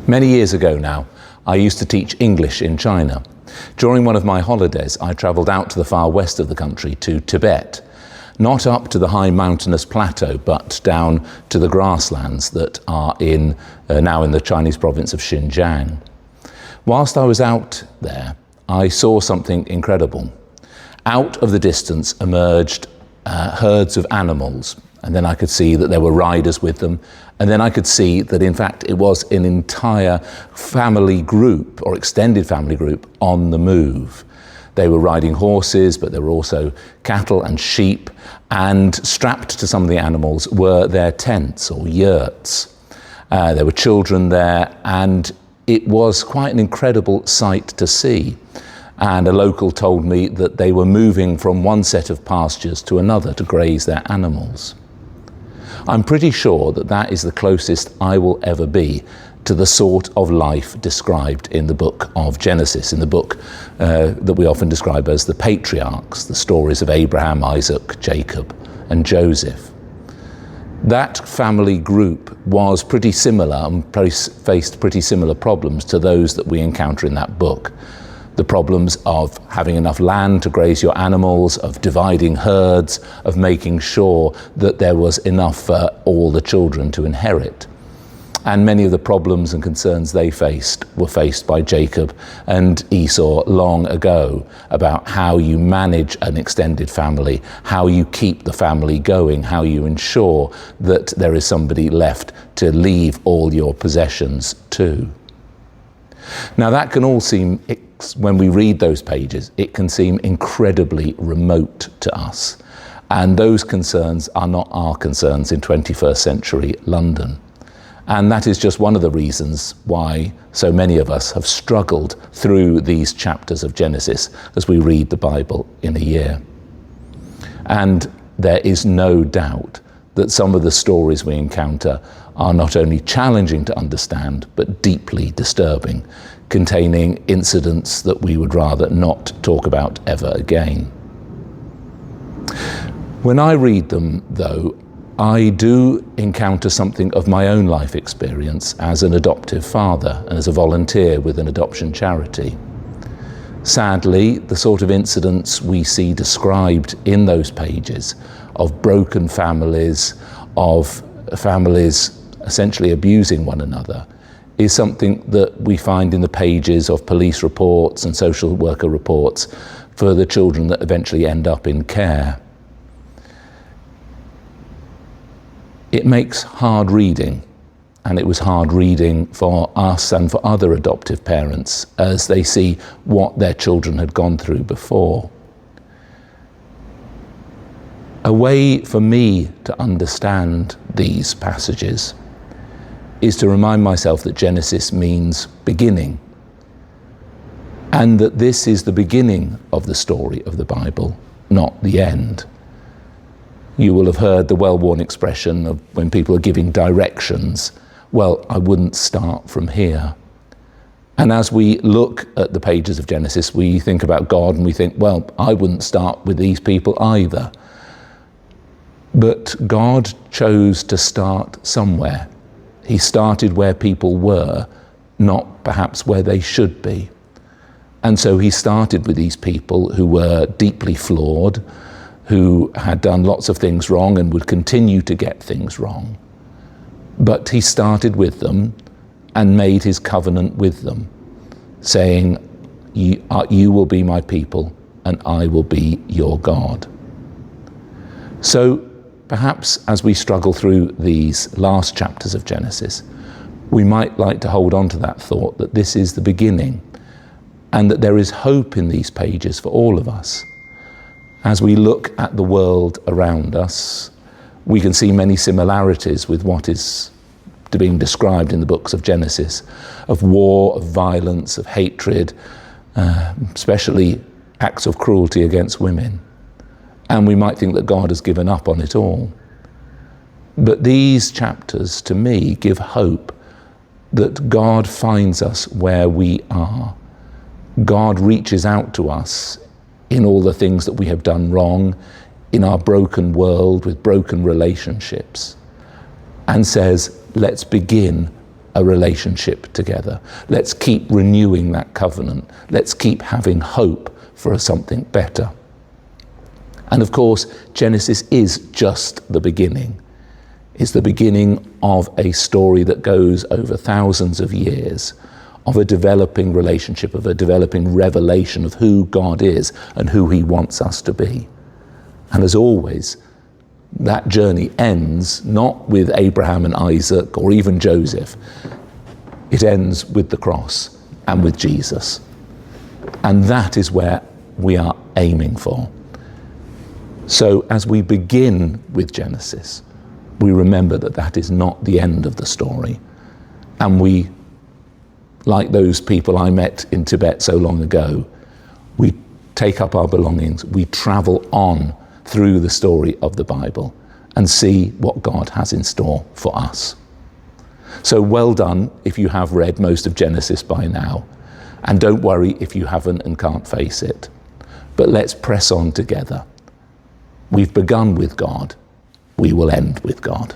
Many years ago now, I used to teach English in China. During one of my holidays, I travelled out to the far west of the country, to Tibet. Not up to the high mountainous plateau, but down to the grasslands that are now in the Chinese province of Xinjiang. Whilst I was out there, I saw something incredible. Out of the distance emerged herds of animals, and then I could see that there were riders with them, and then I could see that in fact it was an entire family group or extended family group on the move. They were riding horses, but there were also cattle and sheep, and strapped to some of the animals were their tents or yurts. There were children there, and it was quite an incredible sight to see. And a local told me that they were moving from one set of pastures to another to graze their animals. I'm pretty sure that that is the closest I will ever be to the sort of life described in the book of Genesis, in the book that we often describe as the patriarchs, the stories of Abraham, Isaac, Jacob, and Joseph. That family group was pretty similar and faced pretty similar problems to those that we encounter in that book. The problems of having enough land to graze your animals, of dividing herds, of making sure that there was enough for all the children to inherit. And many of the problems and concerns they faced were faced by Jacob and Esau long ago, about how you manage an extended family, how you keep the family going, how you ensure that there is somebody left to leave all your possessions to. Now that can all seem, when we read those pages, it can seem incredibly remote to us. And those concerns are not our concerns in 21st century London. And that is just one of the reasons why so many of us have struggled through these chapters of Genesis as we read the Bible in a year. And there is no doubt that some of the stories we encounter are not only challenging to understand, but deeply disturbing, containing incidents that we would rather not talk about ever again. When I read them, though, I do encounter something of my own life experience as an adoptive father and as a volunteer with an adoption charity. Sadly, the sort of incidents we see described in those pages of broken families, of families essentially abusing one another, is something that we find in the pages of police reports and social worker reports for the children that eventually end up in care. It makes hard reading, and it was hard reading for us and for other adoptive parents as they see what their children had gone through before. A way for me to understand these passages is to remind myself that Genesis means beginning, and that this is the beginning of the story of the Bible, not the end. You will have heard the well-worn expression of when people are giving directions, well, I wouldn't start from here. And as we look at the pages of Genesis, we think about God and we think, well, I wouldn't start with these people either. But God chose to start somewhere. He started where people were, not perhaps where they should be. And so he started with these people who were deeply flawed, who had done lots of things wrong and would continue to get things wrong. But he started with them and made his covenant with them, saying, you will be my people and I will be your God. So perhaps as we struggle through these last chapters of Genesis, we might like to hold on to that thought that this is the beginning and that there is hope in these pages for all of us. As we look at the world around us, we can see many similarities with what is being described in the books of Genesis, of war, of violence, of hatred, especially acts of cruelty against women. And we might think that God has given up on it all. But these chapters, to me, give hope that God finds us where we are. God reaches out to us in all the things that we have done wrong, in our broken world with broken relationships, and says, let's begin a relationship together. Let's keep renewing that covenant. Let's keep having hope for something better. And of course, Genesis is just the beginning. It's the beginning of a story that goes over thousands of years, of a developing relationship, of a developing revelation of who God is and who he wants us to be. And as always, that journey ends not with Abraham and Isaac or even Joseph. It ends with the cross and with Jesus. And that is where we are aiming for. So as we begin with Genesis, we remember that that is not the end of the story. And we, like those people I met in Tibet so long ago, we take up our belongings, we travel on through the story of the Bible and see what God has in store for us. So well done if you have read most of Genesis by now, and don't worry if you haven't and can't face it. But let's press on together. We've begun with God, we will end with God.